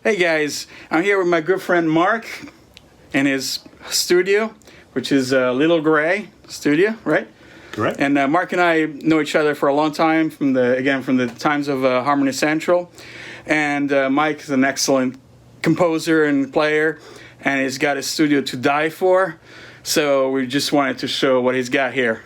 Hey guys, I'm here with my good friend Mark in his studio, which is Little Gray Studio, right? Correct. And Mark and I know each other for a long time from the times of Harmony Central. And Mike is an excellent composer and player, and he's got his studio to die for. So we just wanted to show what he's got here.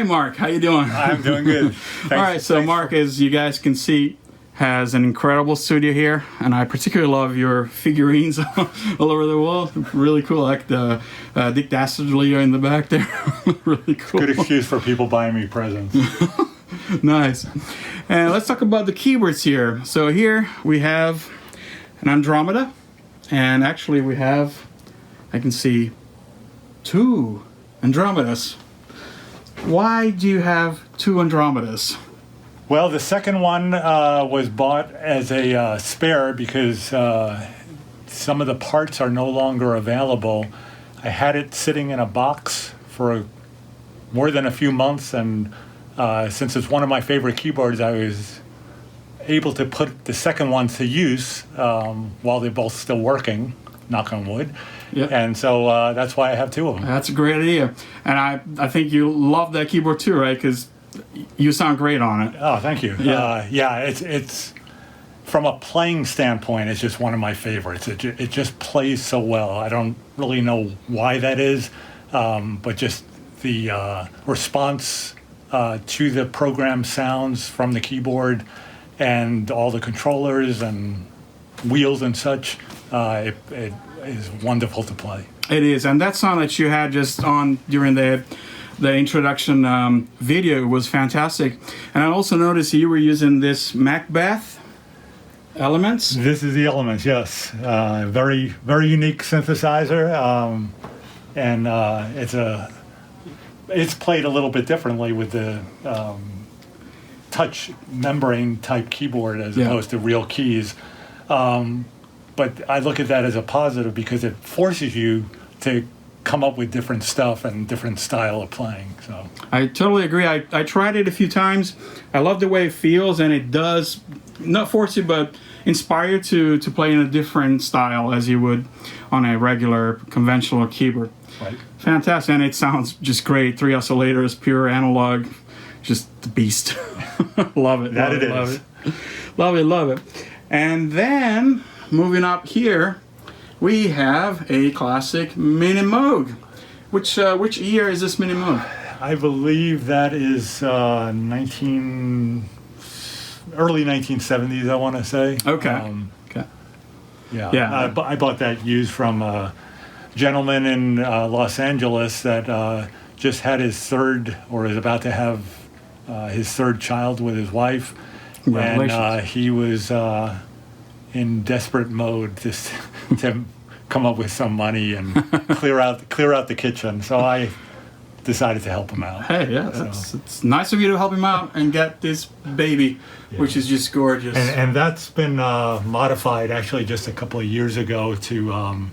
Mark, how you doing? I'm doing good. All right, so Mark, as you guys can see, has an incredible studio here, and I particularly love your figurines all over the wall. Really cool, like the Dick Dastardly in the back there. Really cool. Good excuse for people buying me presents. Nice. And let's talk about the keyboards here. So here we have an Andromeda, and actually we have, I can see, two Andromedas. Why do you have two Andromedas? Well, the second one was bought as a spare because some of the parts are no longer available. I had it sitting in a box for more than a few months, and since it's one of my favorite keyboards, I was able to put the second one to use while they're both still working, knock on wood. Yep. And so that's why I have two of them. That's a great idea. And I think you love that keyboard too, right? Because you sound great on it. Oh, thank you. Yeah, it's from a playing standpoint, it's just one of my favorites. It just plays so well. I don't really know why that is, but just the response to the program sounds from the keyboard and all the controllers and wheels and such, it is wonderful to play. It is, and that song that you had just on during the introduction video was fantastic. And I also noticed you were using this MacBeth Elements. This is the Elements, yes. Very, very unique synthesizer, and it's played a little bit differently with the touch membrane type keyboard as opposed to real keys. But I look at that as a positive because it forces you to come up with different stuff and different style of playing. So I totally agree. I tried it a few times. I love the way it feels, and it does not force you, but inspire you to play in a different style as you would on a regular conventional keyboard. Right. Fantastic, and it sounds just great. 3 oscillators, pure analog, just the beast. Love it. That love it is. Love it. Love it. Love it. And then moving up here, we have a classic Minimoog. Which year is this Minimoog? I believe that is early 1970s, I want to say. Okay. Yeah. I bought that used from a gentleman in Los Angeles that just had his third, or is about to have his third child with his wife. And he was in desperate mode just to come up with some money and clear out the kitchen. So I decided to help him out. Hey, yeah, it's nice of you to help him out and get this baby, which is just gorgeous. And that's been modified actually just a couple of years ago to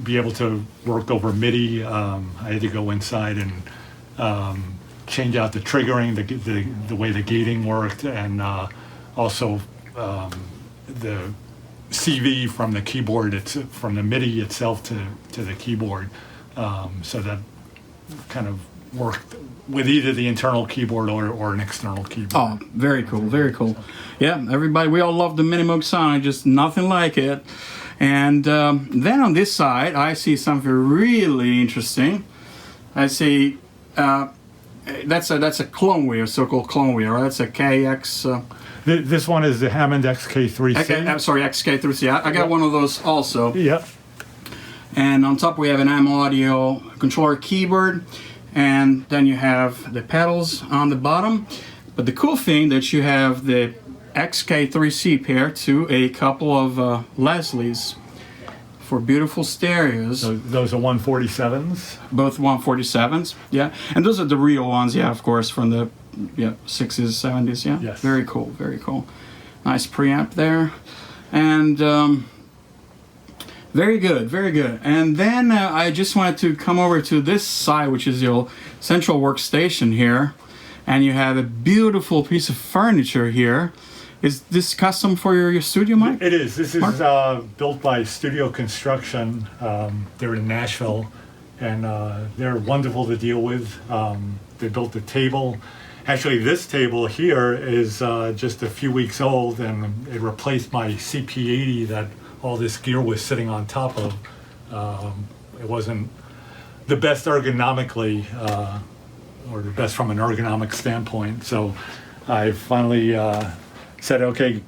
be able to work over MIDI. I had to go inside and change out the triggering, the way the gating worked, and also the CV from the keyboard, from the MIDI itself to the keyboard, so that kind of worked with either the internal keyboard or an external keyboard. Oh, very cool, very cool. Yeah, everybody, we all love the Minimoog sound, just nothing like it. And then on this side, I see something really interesting. I see that's a clone wheel, so-called clone wheel, right? That's a KX. This one is the Hammond XK-3c. I'm sorry, XK-3c. I got one of those also. Yep. And on top we have an AM audio controller keyboard, and then you have the pedals on the bottom. But the cool thing that you have the XK-3c paired to a couple of Leslie's for beautiful stereos. So those are 147s? Both 147s, yeah. And those are the real ones, yeah, of course, from the 60s, 70s, yeah. Yes. Very cool, very cool. Nice preamp there. And very good, very good. And then I just wanted to come over to this side, which is your central workstation here. And you have a beautiful piece of furniture here. Is this custom for your studio, Mike? It is. This is built by Studio Construction. They're in Nashville, and they're wonderful to deal with. They built the table. Actually, this table here is just a few weeks old, and it replaced my CP80 that all this gear was sitting on top of. It wasn't the best ergonomically, or the best from an ergonomic standpoint. So I finally said, okay,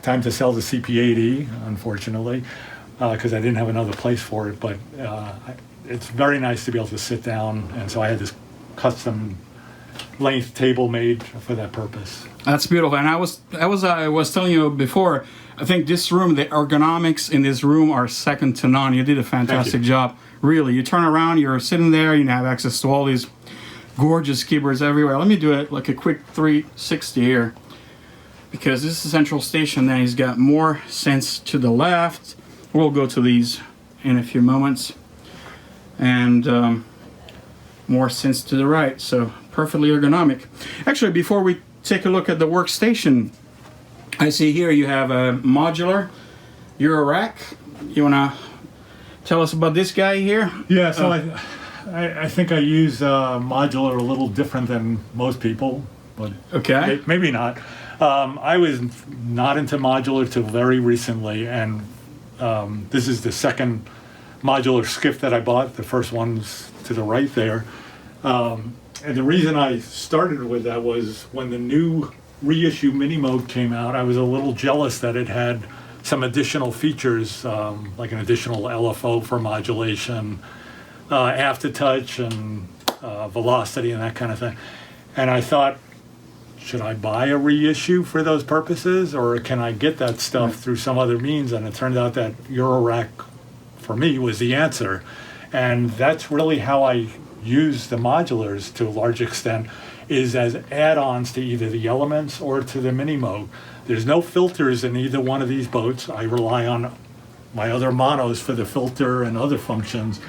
time to sell the CP80, unfortunately, because I didn't have another place for it. But it's very nice to be able to sit down, and so I had this custom length table made for that purpose. That's beautiful. And I was telling you before, I think this room, the ergonomics in this room are second to none. You did a fantastic job. Really, you turn around, you're sitting there, you have access to all these gorgeous keyboards everywhere. Let me do it like a quick 360 here, because this is central station. Then he's got more sense to the left. We'll go to these in a few moments, and more sense to the right. So perfectly ergonomic. Actually, before we take a look at the workstation, I see here you have a modular Eurorack. You wanna tell us about this guy here? Yeah. So I think I use modular a little different than most people, but okay, maybe not. I was not into modular till very recently, and this is the second modular skiff that I bought. The first one's to the right there. And the reason I started with that was when the new reissue Minimoog came out, I was a little jealous that it had some additional features, like an additional LFO for modulation, aftertouch, and velocity, and that kind of thing. And I thought, should I buy a reissue for those purposes, or can I get that stuff through some other means? And it turned out that Eurorack, for me, was the answer. And that's really how I use the modulars to a large extent, is as add-ons to either the Elements or to the Minimoog. There's no filters in either one of these boats. I rely on my other monos for the filter and other functions.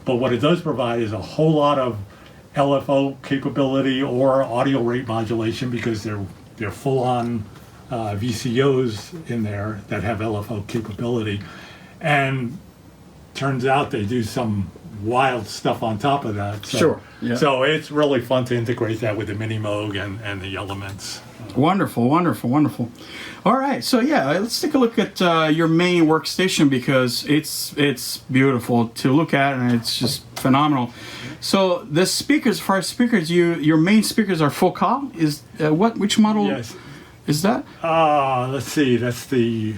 But what it does provide is a whole lot of LFO capability or audio rate modulation, because they're full-on VCOs in there that have LFO capability. And turns out they do some wild stuff on top of that. So, sure. Yeah. So it's really fun to integrate that with the Minimoog and the Elements. Wonderful, wonderful, wonderful. All right, so yeah, let's take a look at your main workstation, because it's beautiful to look at, and it's just phenomenal. So the speakers, as far as speakers, your main speakers are focal. Is which model? Yes. Is that? Let's see. That's the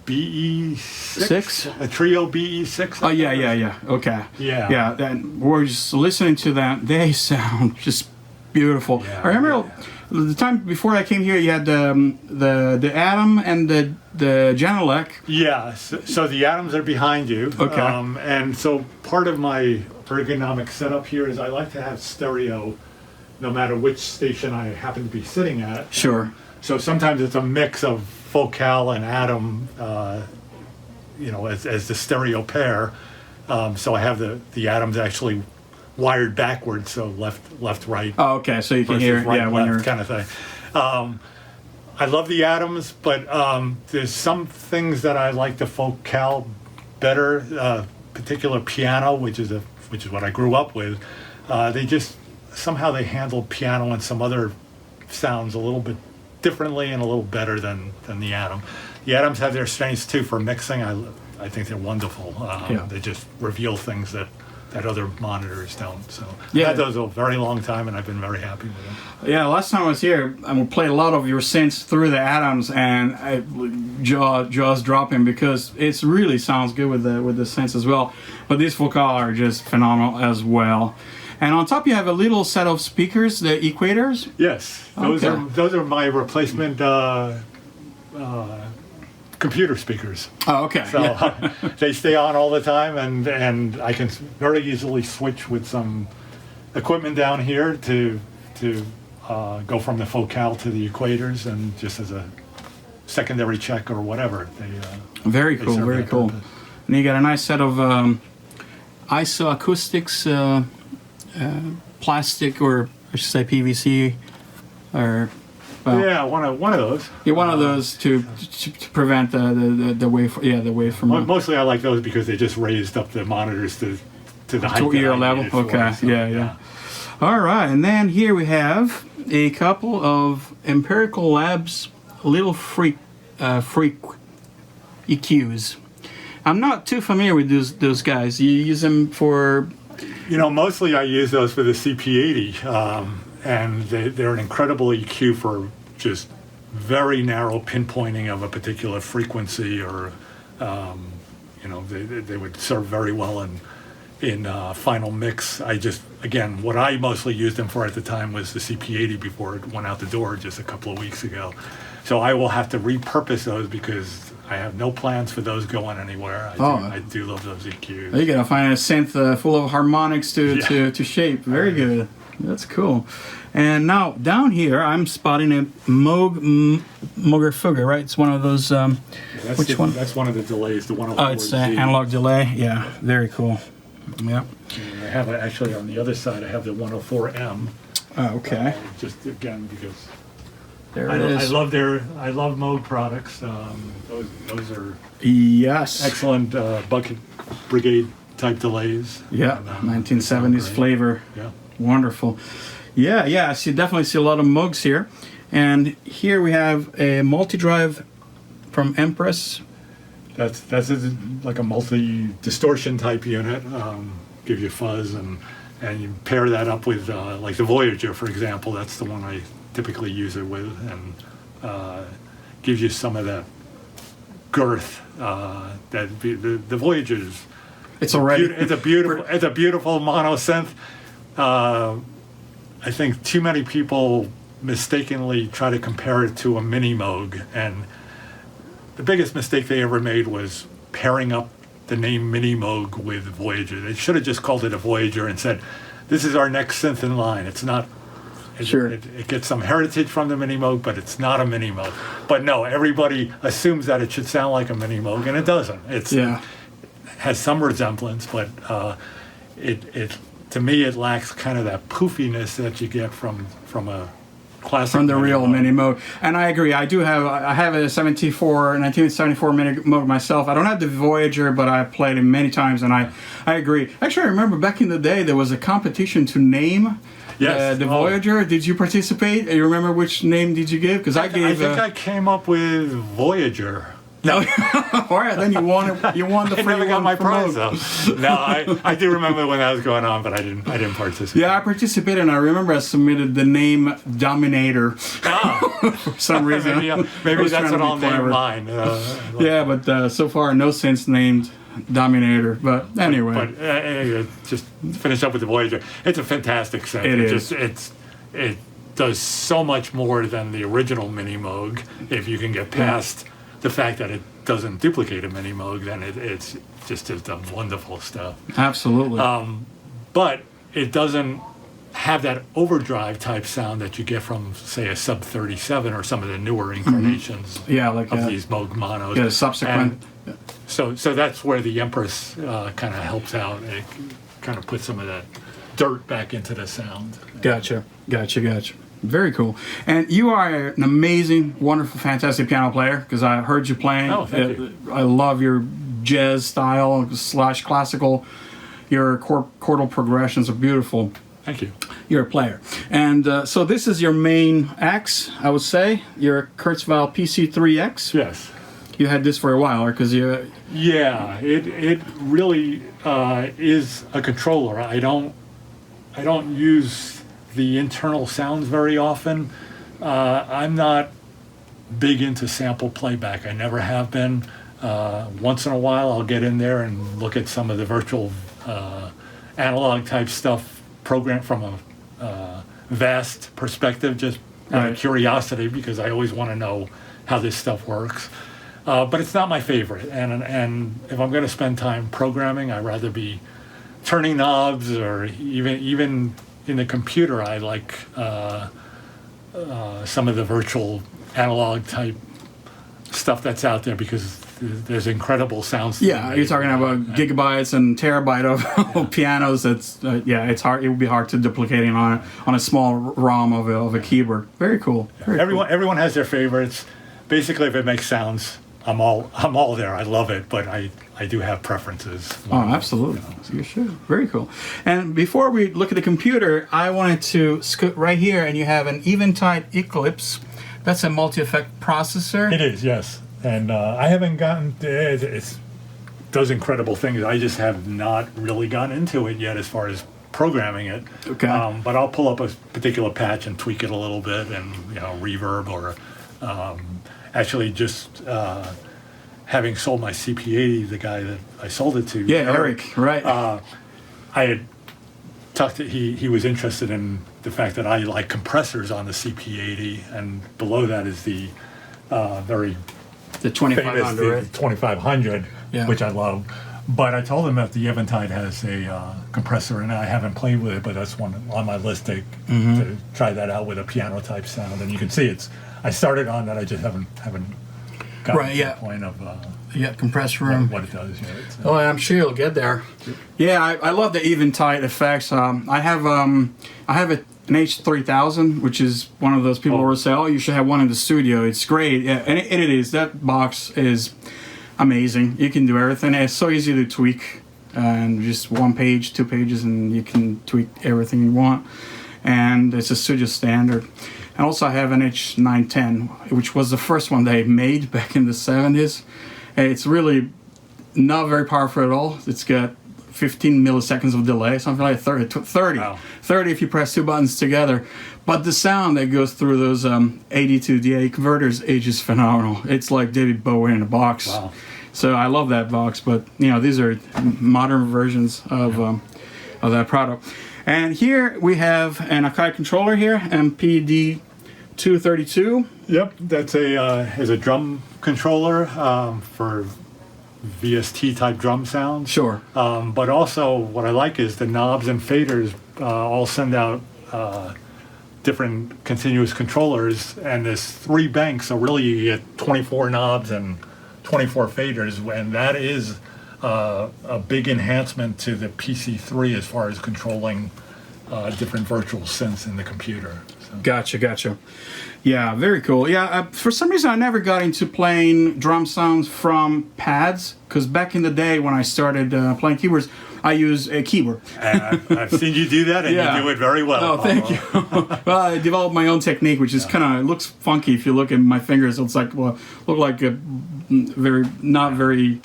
BE6, a Trio BE6. Oh yeah. Okay. Yeah. And we're just listening to them. They sound just beautiful. Yeah, I remember the time before I came here, you had the Atom and the Genial. Yeah. So the Atoms are behind you. Okay. And so part of my ergonomic setup here is I like to have stereo, no matter which station I happen to be sitting at. Sure. So sometimes it's a mix of Focal and Atom, as the stereo pair. So I have the Atoms actually wired backwards, so left, right. Oh, okay. So you can versus hear, right, yeah, when left you're kind of thing. I love the Atoms, but there's some things that I like the Focal better. Particular piano, which is what I grew up with. They just somehow they handle piano and some other sounds a little bit differently and a little better than the Atom. The Atoms have their strengths too for mixing. I think they're wonderful. They just reveal things that other monitors don't. So Yeah. I had those a very long time, and I've been very happy with them. Yeah, last time I was here, we played a lot of your synths through the Atoms, and jaws dropping because it really sounds good with the synths as well. But these Focal are just phenomenal as well. And on top, you have a little set of speakers, the Equators. Yes, those are my replacement computer speakers. Oh, okay. So they stay on all the time, and I can very easily switch with some equipment down here to go from the Focal to the Equators, and just as a secondary check or whatever. Very cool, very cool. Purpose. And you got a nice set of isoacoustics plastic, or I should say PVC, or yeah, one of those. Yeah, one of those to prevent the wave. Yeah, the wave from. Mostly, I like those because they just raised up the monitors to the height to ear that I level. needed for Okay, it, so, yeah. All right, and then here we have a couple of Empirical Labs LilFrEQ EQs. I'm not too familiar with those guys. You use them for. Mostly I use those for the CP80, and they're an incredible EQ for just very narrow pinpointing of a particular frequency, or they would serve very well in final mix. What I mostly used them for at the time was the CP80 before it went out the door just a couple of weeks ago. So I will have to repurpose those because I have no plans for those going anywhere. I do love those EQs. You gotta find a synth full of harmonics to shape. Very good. That's cool. And now down here, I'm spotting a Moog Moogerfooger, right? It's one of those. Which one? That's one of the delays. The 104. Oh, it's an analog delay. Yeah, very cool. Yeah. And I have actually on the other side. I have the 104M. Oh, okay. Just again because. There it is. I love Moog products. Those are excellent bucket brigade type delays. Yeah, and, 1970s flavor. Yeah, wonderful. Yeah. I definitely see a lot of Moogs here, and here we have a multi-drive from Empress. That's like a multi distortion type unit. Give you fuzz, and you pair that up with like the Voyager, for example. That's the one I typically use it with, and gives you some of that girth that the Voyager's. It's already. It's a beautiful mono synth. I think too many people mistakenly try to compare it to a Minimoog, and the biggest mistake they ever made was pairing up the name Minimoog with Voyager. They should have just called it a Voyager and said, "This is our next synth in line." It's not. Sure. It gets some heritage from the Minimoog, but it's not a Minimoog. But no, everybody assumes that it should sound like a Minimoog, and it doesn't. It has some resemblance, but it to me it lacks kind of that poofiness that you get from a classic. From the real Minimoog. Minimoog. And I agree. I have a 1974 Minimoog myself. I don't have the Voyager, but I played it many times, and I agree. Actually, I remember back in the day there was a competition to name. Yes. The Voyager. Did you participate? You remember which name did you give? Because I gave. I think I came up with Voyager. No. All right, then you won the free one. I never got my prize Moog. though. No, I do remember when that was going on, but I didn't participate. Yeah, I participated, and I remember I submitted the name Dominator for some reason. maybe that's what I'll name mine. Yeah, but so far no sense named Dominator. But anyway. But just finish up with the Voyager. It's a fantastic synth. It is. It does so much more than the original Minimoog. If you can get past the fact that it doesn't duplicate a Minimoog, then it's just wonderful stuff. Absolutely. But it doesn't have that overdrive type sound that you get from, say, a Sub 37 or some of the newer incarnations of these Moog monos. Yeah, the subsequent. So that's where the Empress kind of helps out. It kind of puts some of that dirt back into the sound. Gotcha. Very cool. And you are an amazing, wonderful, fantastic piano player, because I heard you playing. Oh, thank you. I love your jazz style / classical. Your chordal progressions are beautiful. Thank you. You're a player. And so this is your main axe, I would say. Your Kurzweil PC3X. Yes. You had this for a while, because you... Yeah, it really is a controller. I don't use the internal sounds very often. I'm not big into sample playback. I never have been. Once in a while I'll get in there and look at some of the virtual analog type stuff programmed from a vast perspective, just out of curiosity, because I always want to know how this stuff works. But it's not my favorite, and if I'm going to spend time programming, I'd rather be turning knobs, or even in the computer, I like some of the virtual analog type stuff that's out there, because there's incredible sounds. Yeah, you're talking about gigabytes and terabyte of pianos. That's it's hard. It would be hard to duplicate on a small ROM of a keyboard. Very cool. Everyone has their favorites. Basically, if it makes sounds, I'm all there. I love it, but I do have preferences. Oh, absolutely. You should. Very cool. And before we look at the computer, I wanted to scoot right here, and you have an Eventide Eclipse. That's a multi-effect processor. It is, yes. And I haven't gotten... It does incredible things. I just have not really gotten into it yet as far as programming it. Okay. But I'll pull up a particular patch and tweak it a little bit, and reverb, or actually just... having sold my CP80, the guy that I sold it to, Eric, right? I had talked to he was interested in the fact that I like compressors on the CP80, and below that is the very the 2500, famous 2500, which I love. But I told him that the Eventide has a compressor, and I haven't played with it, but that's one on my list to try that out with a piano type sound. And you can see I started on that. I just haven't gotten to the point of compressor room. What it does. I'm sure you'll get there. Yeah, I love the Eventide effects. I have an H3000, which is one of those people who say, "Oh, you should have one in the studio." It's great. Yeah, and it is. That box is amazing. You can do everything. It's so easy to tweak, and just 1 page, 2 pages, and you can tweak everything you want. And it's a studio standard. And also I have an H910, which was the first one they made back in the 70s. It's really not very powerful at all. It's got 15 milliseconds of delay, something like 30 Wow. 30 if you press two buttons together. But the sound that goes through those 80 to DA converters is just phenomenal. It's like David Bowie in a box. Wow. So I love that box, but these are modern versions of that product. And here we have an AKAI controller here, MPD232. Yep, that's a drum controller for VST type drum sounds. Sure. But also what I like is the knobs and faders all send out different continuous controllers, and there's 3 banks, so really you get 24 knobs and 24 faders, and that is a big enhancement to the PC3 as far as controlling different virtual synths in the computer. So. Gotcha. Yeah, very cool. Yeah, for some reason I never got into playing drum sounds from pads, because back in the day when I started playing keyboards, I used a keyboard. I've seen you do that, and you do it very well. Oh, thank you. Well, I developed my own technique, which is it looks funky if you look at my fingers. It's like, look like a not very...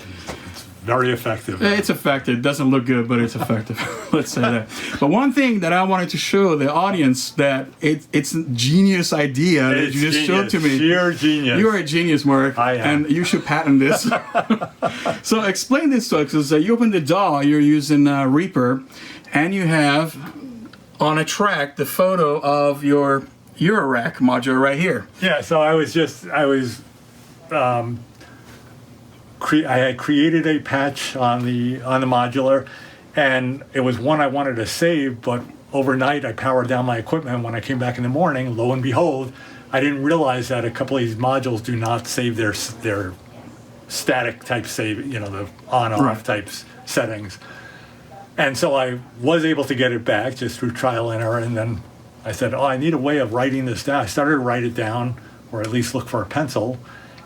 Very effective. It's effective. It doesn't look good, but it's effective. Let's say that. But one thing that I wanted to show the audience, that it's a genius idea that you just showed to me. Sheer genius. You are a genius, Mark. I am. And you should patent this. So explain this to us. Because you open the DAW, you're using Reaper, and you have on a track the photo of your Eurorack module right here. Yeah, so I had created a patch on the modular, and it was one I wanted to save, but overnight I powered down my equipment. When I came back in the morning, lo and behold, I didn't realize that a couple of these modules do not save their static type save, the on-off types settings. And so I was able to get it back just through trial and error. And then I said, oh, I need a way of writing this down. I started to write it down, or at least look for a pencil.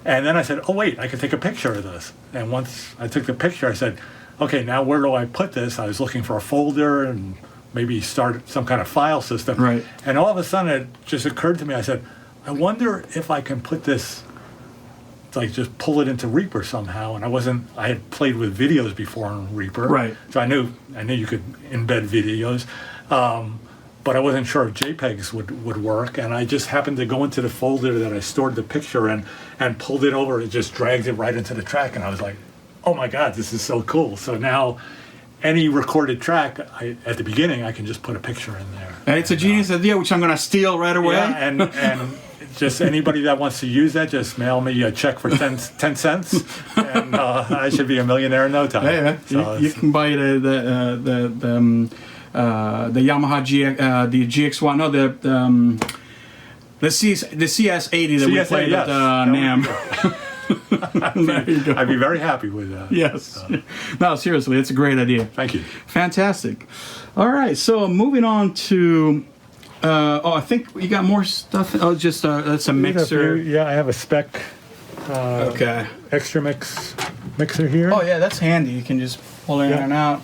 And then I said, oh, wait, I can take a picture of this. And once I took the picture, I said, okay, now where do I put this? I was looking for a folder and maybe start some kind of file system. Right. And all of a sudden it just occurred to me, I said, I wonder if I can put this, like just pull it into Reaper somehow. And I had played with videos before on Reaper. Right. So I knew you could embed videos. But I wasn't sure if JPEGs would work. And I just happened to go into the folder that I stored the picture in and pulled it over. It just dragged it right into the track. And I was like, oh my God, this is so cool. So now any recorded track, at the beginning, I can just put a picture in there. And it's a genius idea, which I'm going to steal right away. Yeah, and just anybody that wants to use that, just mail me a check for 10 cents, and I should be a millionaire in no time. Yeah, So you can buy the Yamaha the GX1, no, the CS80 that we played yes. at NAMM. There you go. I'd be very happy with that. Yes. No, seriously, it's a great idea. Thank you. Fantastic. All right, so moving on to, I think you got more stuff. Oh, just that's a mixer. Yeah, I have a Speck Okay. Xtramix mixer here. Oh, yeah, that's handy. You can just pull it in and out.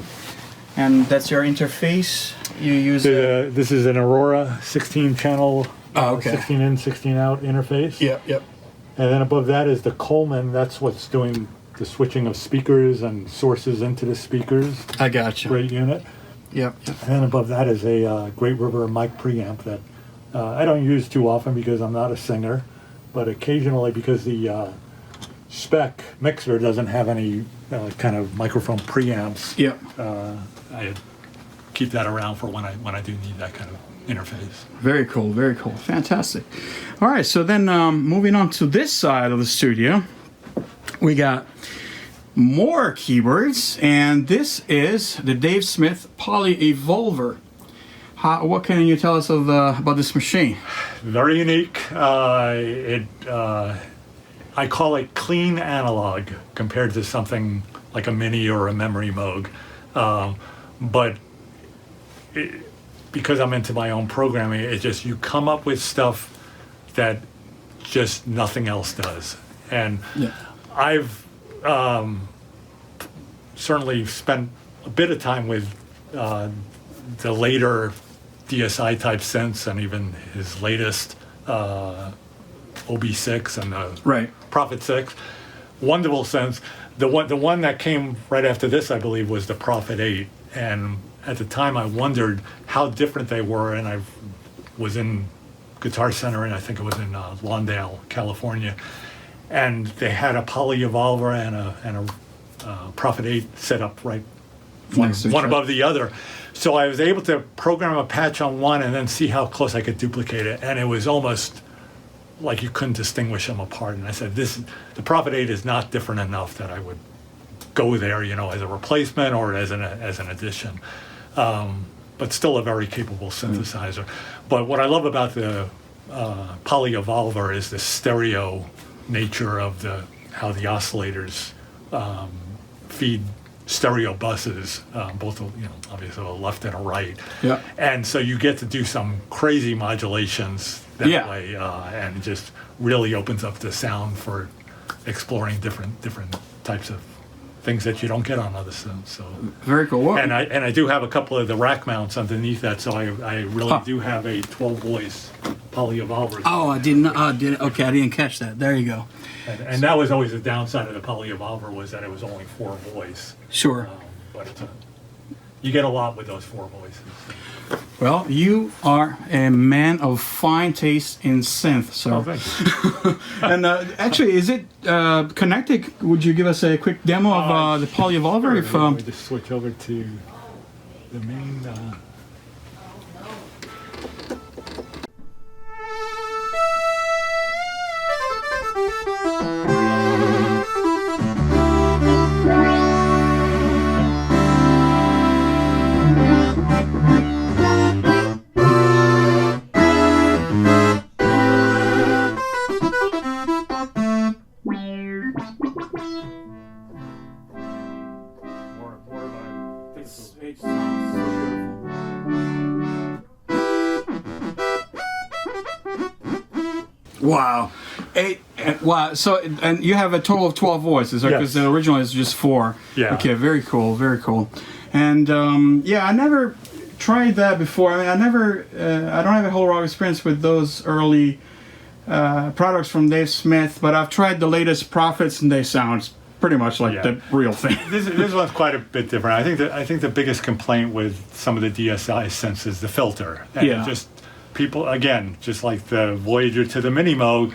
And that's your interface. You use This is an Aurora 16-channel, Oh, okay. 16 in, 16 out interface. Yep. And then above that is the Coleman. That's what's doing the switching of speakers and sources into the speakers. I got you. Great unit. Yep. And then above that is a Great River mic preamp that I don't use too often because I'm not a singer, but occasionally because the Speck mixer doesn't have any kind of microphone preamps. Yep. I keep that around for when I do need that kind of interface. Very cool, very cool. Fantastic. All right, so then moving on to this side of the studio, we got more keyboards, and this is the Dave Smith Poly Evolver. What can you tell us about this machine? Very unique. I call it clean analog compared to something like a Mini or a Memorymoog. But because I'm into my own programming, it's just you come up with stuff that just nothing else does. And I've certainly spent a bit of time with the later DSI type synths and even his latest OB6 and the Prophet 6. Wonderful synths. The one that came right after this, I believe, was the Prophet 8. And at the time, I wondered how different they were. And I was in Guitar Center, and I think it was in Lawndale, California. And they had a Poly Evolver and a Prophet 8 set up right one above the other. So I was able to program a patch on one and then see how close I could duplicate it. And it was almost like you couldn't distinguish them apart. And I said, the Prophet 8 is not different enough that I would go there, as a replacement or as an addition. But still a very capable synthesizer. But what I love about the Poly Evolver is the stereo nature of how the oscillators feed stereo buses, both obviously a left and a right. Yeah. And so you get to do some crazy modulations that way, and it just really opens up the sound for exploring different types of things that you don't get on other synths. So very cool. Well, and I do have a couple of the rack mounts underneath that, so I really do have a 12 voice Poly Evolver. Oh, I didn't. Okay, I didn't catch that. There you go. And that was always the downside of the Poly Evolver, was that it was only 4 voice. Sure. But you get a lot with those 4 voices. Well, you are a man of fine taste in synth. So. Oh, thanks. And actually, is it connected? Would you give us a quick demo of the Poly Evolver? Sure. Let me just switch over to the main. It's Wow. Wow. So, and you have a total of 12 voices, right? Because the original is just 4. Yeah. Okay, very cool, very cool. And yeah, I never tried that before. I mean, I don't have a whole lot of experience with those early products from Dave Smith, but I've tried the latest Prophets, and they sound pretty much like the real thing. This one's quite a bit different. I think the biggest complaint with some of the DSI synths is the filter. And just people, again, just like the Voyager to the Minimoog,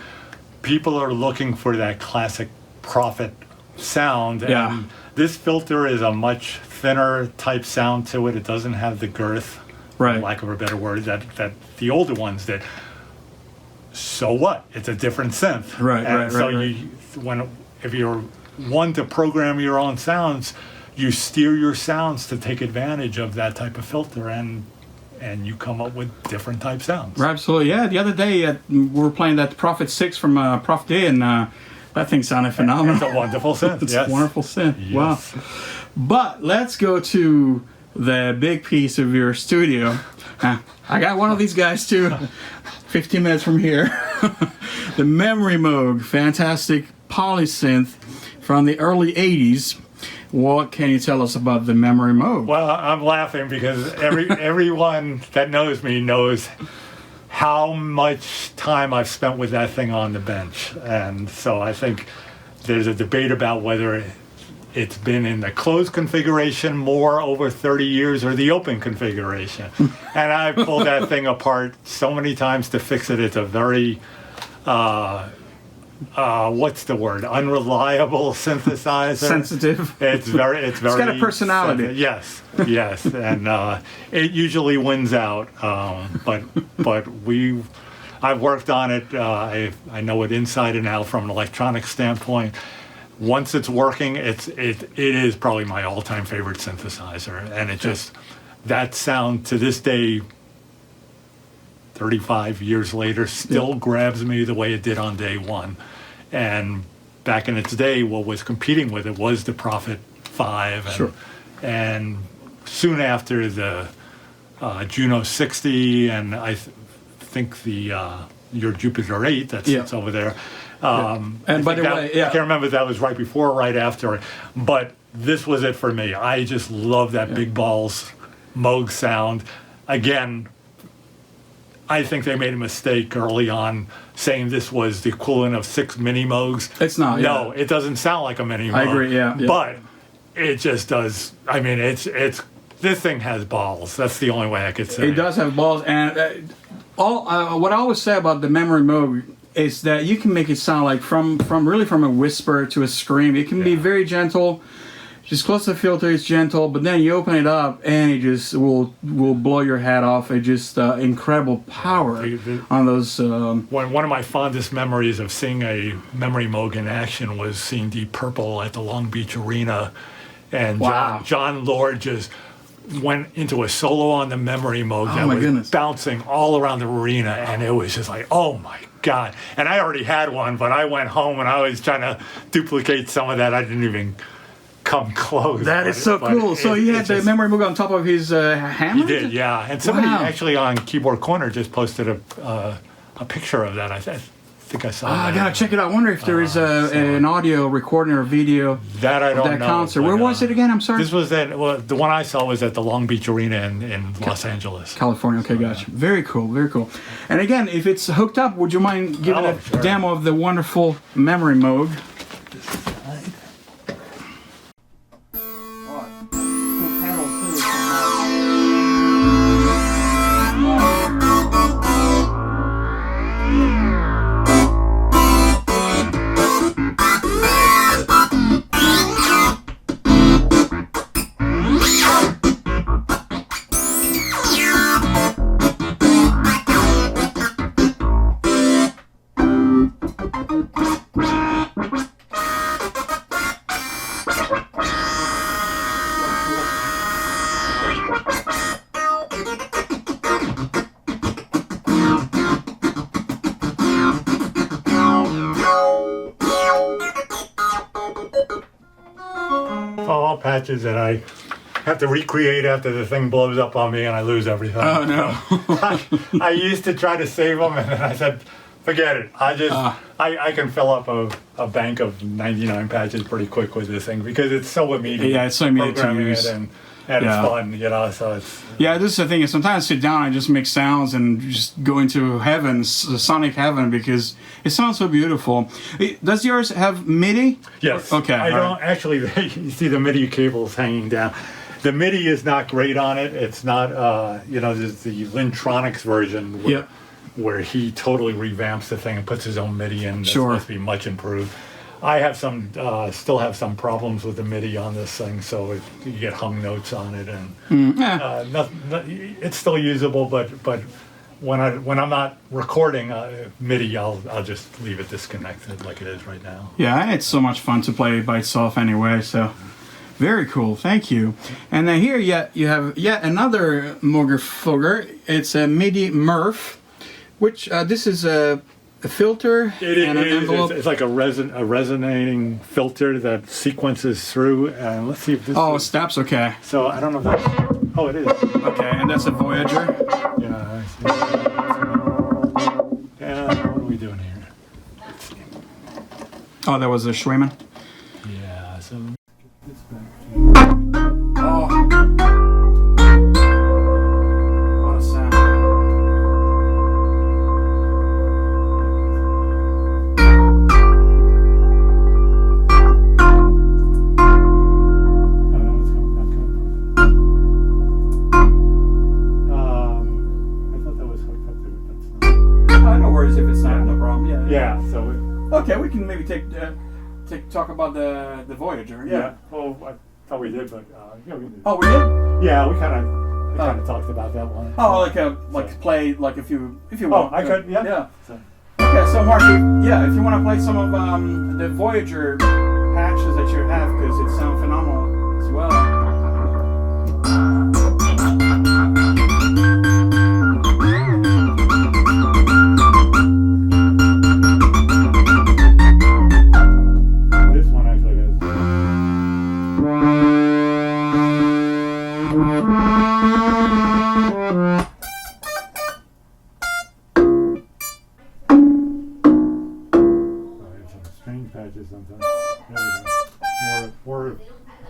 people are looking for that classic Prophet sound. And this filter is a much thinner type sound to it. It doesn't have the girth, for lack of a better word, that the older ones did. So what? It's a different synth. If you're one to program your own sounds, you steer your sounds to take advantage of that type of filter, and you come up with different type sounds. Right, absolutely. Yeah, the other day we were playing that Prophet 6 from Prof D, and that thing sounded phenomenal. It's a wonderful synth. It's a wonderful synth. Yes. Wow. But let's go to the big piece of your studio. I got one of these guys too. 15 minutes from here. The Memorymoog, fantastic polysynth from the early 80s. What can you tell us about the Memorymoog? Well, I'm laughing because everyone that knows me knows how much time I've spent with that thing on the bench. And so I think there's a debate about whether it's been in the closed configuration more over 30 years or the open configuration. And I pulled that thing apart so many times to fix it. It's a very, what's the word? Unreliable synthesizer. Sensitive. It's very. It's got a personality. Yes. And it usually wins out. But I've worked on it. I know it inside and out from an electronic standpoint. Once it's working, it is probably my all-time favorite synthesizer, and it just, that sound to this day, 35 years later, still grabs me the way it did on day one. And back in its day, what was competing with it was the Prophet 5, and soon after the Juno 60, and I think your Jupiter 8 that sits over there. And by the way, I can't remember if that was right before or right after, but this was it for me. I just love that big balls Moog sound. Again, I think they made a mistake early on saying this was the equivalent of 6 Minimoogs. It's not. No, it doesn't sound like a Minimoog. I agree. Yeah. But it just does. I mean, it's this thing has balls. That's the only way I could say. It does have balls, and what I always say about the Memorymoog is that you can make it sound like from a whisper to a scream. It can be very gentle, just close to the filter. It's gentle, but then you open it up and it just will blow your head off. It just incredible power on those. One of my fondest memories of seeing a Memorymoog in action was seeing Deep Purple at the Long Beach Arena, and John Lord just went into a solo on the Memorymoog that was bouncing all around the arena, and it was just like, oh my God. And I already had one, but I went home and I was trying to duplicate some of that. I didn't even come close. That is so cool. So he had the Memorymoog on top of his Hammond? He did, yeah. And somebody actually on Keyboard Corner just posted a picture of that. I think I saw that. I gotta check it out. I wonder if there is an audio recording or video that I don't know. Concert. Where was it again? I'm sorry. This was the one I saw was at the Long Beach Arena in Los Angeles, California. Okay, gotcha. Very cool, very cool. And again, if it's hooked up, would you mind giving a demo of the wonderful Memorymoog? Patches that I have to recreate after the thing blows up on me and I lose everything. Oh no. I used to try to save them, and then I said, Forget it. I can fill up a bank of 99 patches pretty quick with this thing because it's so immediate. Yeah, it's so immediate to programming use. it and it's fun, you know. So it's Yeah, this is the thing. Is sometimes I sit down and I just make sounds and just go into heaven, sonic heaven, because it sounds so beautiful. Does yours have MIDI? yes. Okay. I don't actually. You see the MIDI cables hanging down. The MIDI is not great on it. It's not. You know, there's the Lintronics version. Where he totally revamps the thing and puts his own MIDI in. That's supposed to be much improved. I have some, still have some problems with the MIDI on this thing, so you get hung notes on it, and it's still usable. But when I'm not recording MIDI, I'll just leave it disconnected like it is right now. Yeah, and it's so much fun to play by itself anyway. So very cool. Thank you. And then here, you have yet another Moogerfooger. It's a MIDI MuRF, which this is a filter and an envelope. It's like a resonating filter that sequences through. And let's see if this. Oh, steps. Okay. So I don't know if that's. Oh, it is. Okay, and that's a Voyager. Yeah. I see. Yeah. What are we doing here? Let's see. Oh, that was a Cwejman. Yeah. So. It's back. Oh. What a sound. If it's not, no problem. Yeah. So. Okay, we can maybe talk about the Voyager. Yeah. Well, I thought we did, but yeah, we did. Oh, we did. Yeah, we kind of talked about that one. Oh, play if you want. Oh, I could. Yeah. Yeah. So. Okay, so Mark, if you want to play some of the Voyager patches that you have, because it sounds phenomenal as well. Sometimes. There we go. More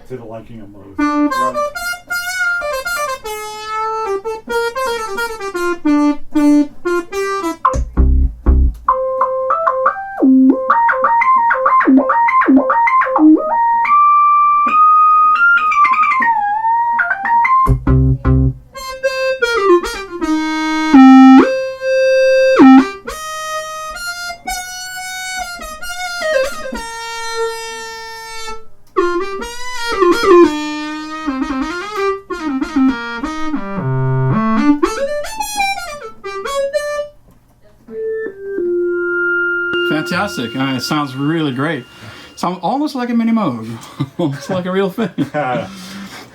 to the liking of most. Right. Fantastic. It sounds really great. Sounds almost like a Minimoog. Almost like a real thing.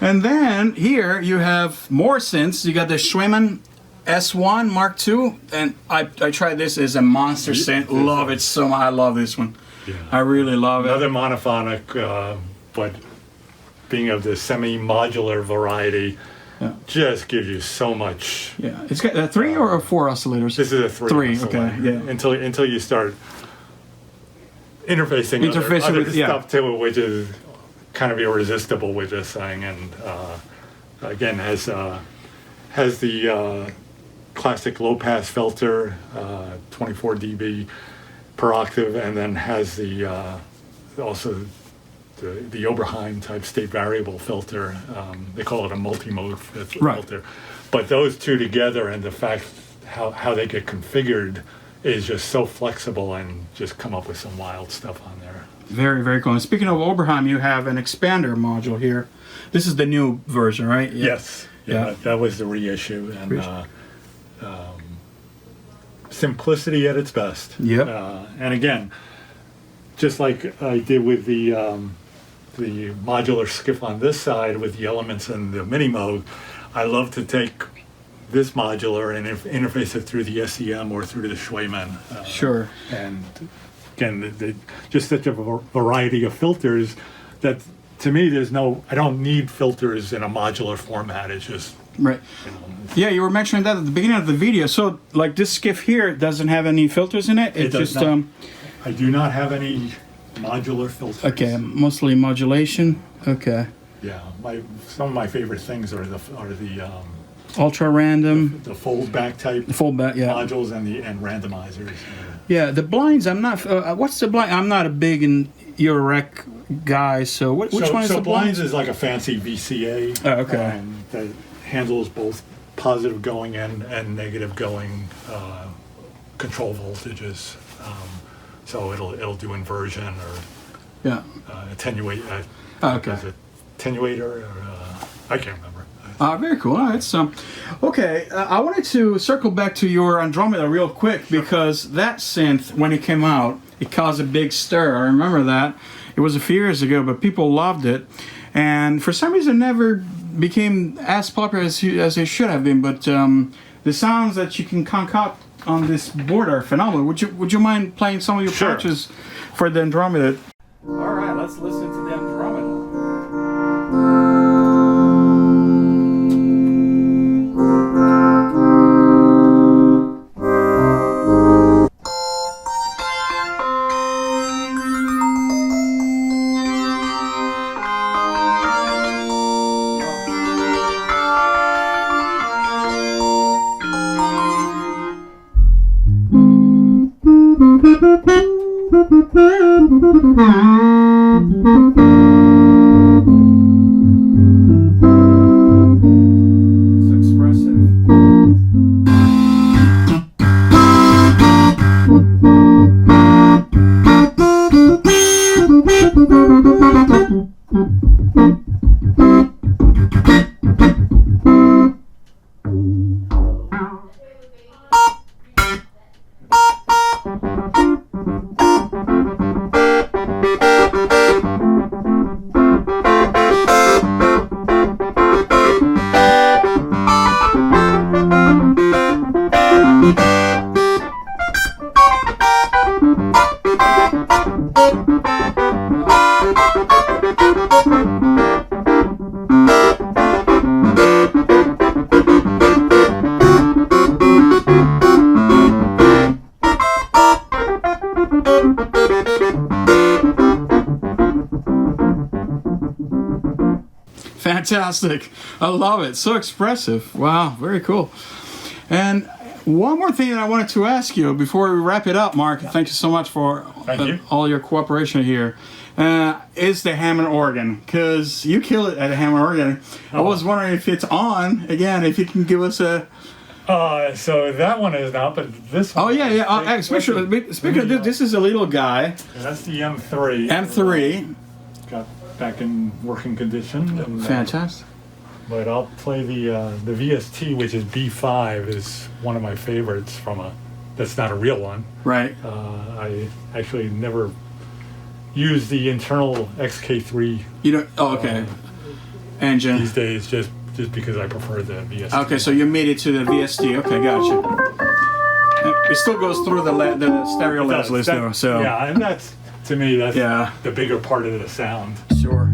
And then here you have more synths. You got the Cwejman S1 Mark II. And I tried this as a monster synth. Love it so much. I love this one. Yeah. I really love it. Another monophonic, but being of the semi-modular variety, just gives you so much. Yeah. It's got 3 or 4 oscillators? This is a 3 okay. Yeah. Until you start interfacing other stuff to it, which is kind of irresistible with this thing, and again has the classic low pass filter, 24 dB per octave, and then has the also the Oberheim type state variable filter. They call it a multi-mode filter, but those two together and the fact how they get configured is just so flexible and just come up with some wild stuff on there. Very, very cool. And speaking of Oberheim, you have an expander module here. This is the new version, right? Yeah. Yes. Yeah. That was the reissue. And simplicity at its best. Yep. And again, just like I did with the modular skiff on this side with the Elements and the Minimoog, I love to take this modular and interface it through the SEM or through the Cwejman. Sure. And again, just such a variety of filters that to me I don't need filters in a modular format. It's just Right. Yeah, you were mentioning that at the beginning of the video. So, like this skiff here doesn't have any filters in it. It does just not. I do not have any modular filters. Okay, mostly modulation. Okay. Yeah, some of my favorite things are the Ultra random. the fold back type modules and randomizers. Yeah, the blinds. I'm not. What's the blind? I'm not a big Eurorack guy. So which one is the blinds? Is like a fancy VCA. Oh, okay. That handles both positive going and negative going control voltages. So it'll do inversion or attenuate. Okay. Is it attenuator or I can't remember. Very cool. All right. So, okay. I wanted to circle back to your Andromeda real quick because that synth, when it came out, it caused a big stir. I remember that. It was a few years ago, but people loved it. And for some reason, it never became as popular as it should have been. But the sounds that you can concoct on this board are phenomenal. Would you mind playing some of your patches for the Andromeda? All right. Let's listen to the Andromeda. Fantastic. I love it. So expressive. Wow, very cool. And one more thing that I wanted to ask you before we wrap it up, Mark, thank you so much for all your cooperation here, is the Hammond organ, because you kill it at a Hammond organ. I was wondering if it's on, again, if you can give us a... So that one is not, but this one... Oh, yeah. Especially, speaking of this is a little guy. That's the M3. M3. Got back in working condition. And, fantastic. But I'll play the VST, which is B5, is one of my favorites that's not a real one. Right. I actually never used the internal XK3. You don't? Oh, okay. Engine. These days, just because I prefer the VST. Okay, so you made it to the VST. Okay, gotcha. It still goes through the stereo levels list, though. So yeah, and that's to me that's the bigger part of the sound. Sure.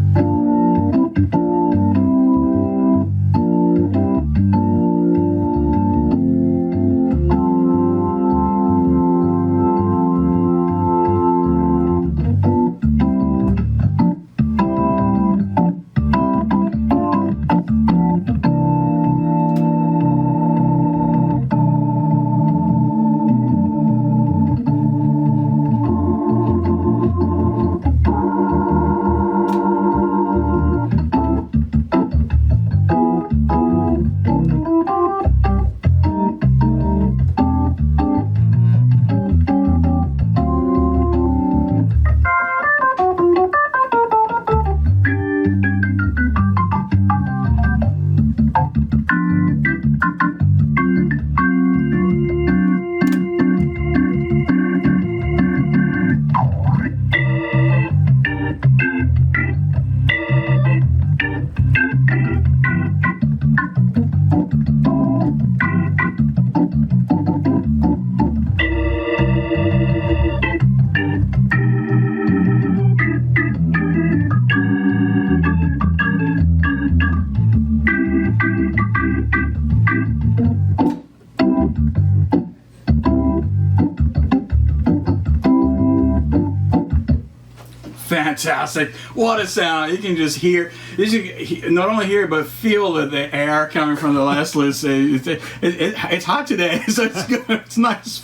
fantastic. What a sound. You can just hear, not only hear, but feel the air coming from the last list. It's hot today, so it's good. It's nice.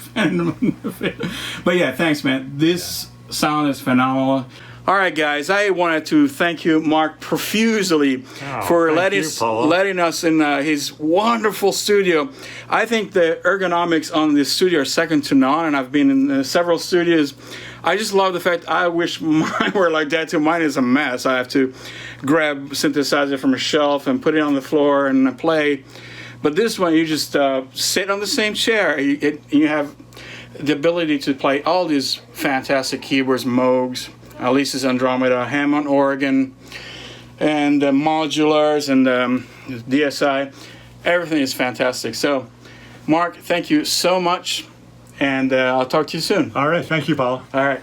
But yeah, thanks, man. This sound is phenomenal. All right, guys, I wanted to thank you, Mark, profusely for letting us in his wonderful studio. I think the ergonomics on this studio are second to none, and I've been in several studios. I just love the fact I wish mine were like that too. Mine is a mess. I have to grab synthesizer from a shelf and put it on the floor and play. But this one, you just sit on the same chair. You have the ability to play all these fantastic keyboards, Moogs, Alesis Andromeda, Hammond organ, and modulars and DSI. Everything is fantastic. So, Mark, thank you so much, and I'll talk to you soon. All right, thank you, Paul. All right.